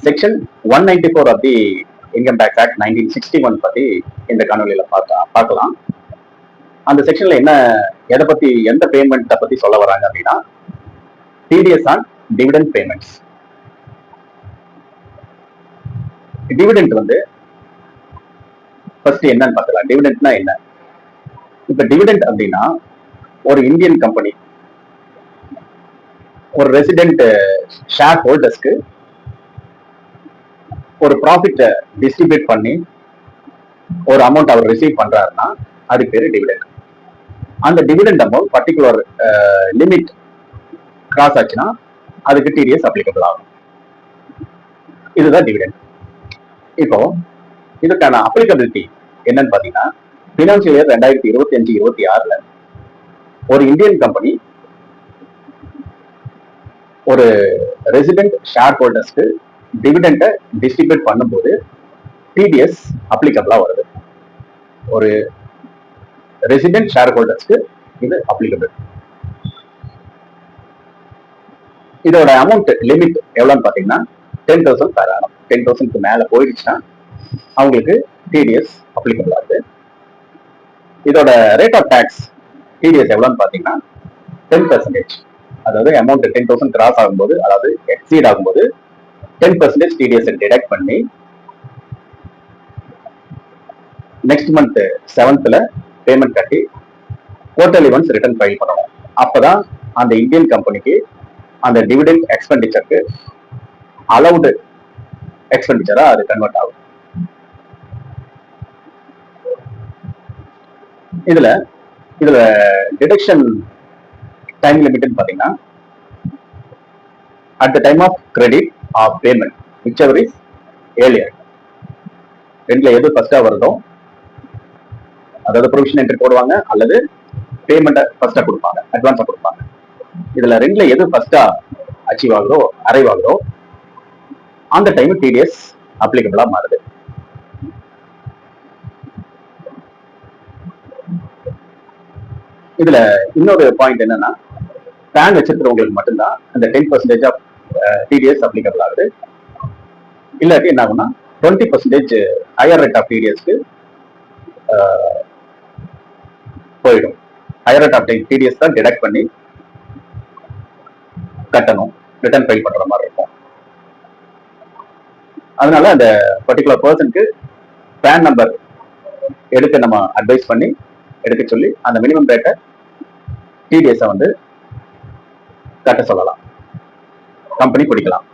Section 194 of the income tax act 1961 பத்தி இந்த காணொலியில பார்க்கலாம். அந்த செக்ஷன்ல என்ன எதை பத்தி எந்த பேமெண்ட் பத்தி சொல்ல வராங்க அப்படின்னா TDS on dividend payments. Dividend வந்து ஃபர்ஸ்ட் என்னன்னு பார்க்கலாம். டிவிடெண்ட்னா என்ன? இப்ப டிவிடெண்ட் அப்படின்னா ஒரு இந்தியன் கம்பெனி ஒரு ரெசிடென்ட் ஷேர் ஹோல்டர்ஸ்க்கு ஒரு ப்ராஃபிட் டிஸ்ட்ரிபியூட் பண்ணி ஒரு அமௌண்ட் அவர் ரிசீவ் பண்றாருன்னா அதுக்கு பேரு டிவிடெண்ட். அந்த dividend amount particular limit cross ஆச்சுன்னா அதுக்கு டிடிஎஸ் அப்ளிகபிள் ஆகும். இதுதான் டிவிடெண்ட். இப்போ இதுக்கான அப்ளிகபிலிட்டி என்னன்னு பாத்தீங்கன்னா பினான்சியல் இயர் 2025-26 ஒரு இந்தியன் கம்பெனி ஒரு ரெசிடென்ட் ஷேர் ஹோல்டர்ஸ்க்கு டிவிடெண்டை டிஸ்ட்ரிபியூட் பண்ணும்போது டிடிஎஸ் அப்ளிகபிளா வருது. ஒரு ரெசிடென்ட் ஷேர் ஹோல்டர்ஸ்க்கு இது அப்ளிகபிள். இதோட அமௌண்ட் லிமிட் எவ்வளவுன்னு பாத்தீங்கன்னா 10,000 per annum. 10,000க்கு மேல போயிடுச்சுன்னா அவங்களுக்கு டிடிஎஸ் அப்ளிகபிள் ஆகுது. இதோட ரேட் ஆஃப் டாக்ஸ் டிடிஎஸ் எவ்வளவுன்னு பாத்தீங்கன்னா 10%. அதாவது அமௌண்ட் 10,000 கிராஸ் ஆகும்போது, அதாவது எக்ஸீட் ஆகும்போது 10% டிடிஎஸ் டிடக்ட் பண்ணி நெக்ஸ்ட் மந்த் 7th பேமெண்ட் கட்டி குவார்டர்லி ஒன்ஸ் ரிட்டர்ன் ஃபைல் பண்ணணும். அப்பதான் அந்த இந்தியன் கம்பெனிக்கு அந்த டிவிடெண்ட் எக்ஸ்பெண்டிச்சருக்கு அலவுடு எக்ஸ்பெண்டிச்சரா அது கன்வெர்ட் ஆகும். இதுல டிடக்ஷன் டைம் லிமிட் பாத்தீங்கன்னா at the time of credit or payment whichever is earlier. ரெண்டுல எது ஃபர்ஸ்டா வருதோ, அதாவது ப்ரொவிஷன் என்ட்ரி போடுவாங்க அல்லது பேமெண்ட்டை ஃபர்ஸ்டா கொடுப்பாங்க, அட்வான்ஸா கொடுப்பாங்க. இதுல ரெண்டுல எது ஃபர்ஸ்டா அச்சீவ் ஆகுதோ, அரைவ் ஆகுதோ அந்த டைம் டிடிஎஸ் அப்ளிகபிளா மாறுது. இதுல இன்னொரு பாயிண்ட் என்னன்னா பேன் வச்சிருக்கிறவங்களுக்கு மட்டும்தான் அந்த 10% ஆஃப் டிடிஎஸ் அப்ளிகபிள் ஆகுது. இல்லாட்டி என்ன ஆகும்னா 20% ஹையர் ரேட் ஆஃப் டிடிஎஸ்க்கு போயிடும். ஹையர் ரேட் ஆஃப் டிடிஎஸ் தான் டிடக்ட் பண்ணி கட்டணும், ரிட்டர்ன் ஃபைல் பண்ற மாதிரி இருக்கும். அதனால அந்த பர்டிகுலர் பர்சனுக்கு பேன் நம்பர் எடுக்க நம்ம அட்வைஸ் பண்ணி எடுக்க சொல்லி அந்த மினிமம் ரேட்டை டிடிஎஸ் வந்து கட்ட சொல்லலாம், கம்பெனி பிடிக்கலாம்.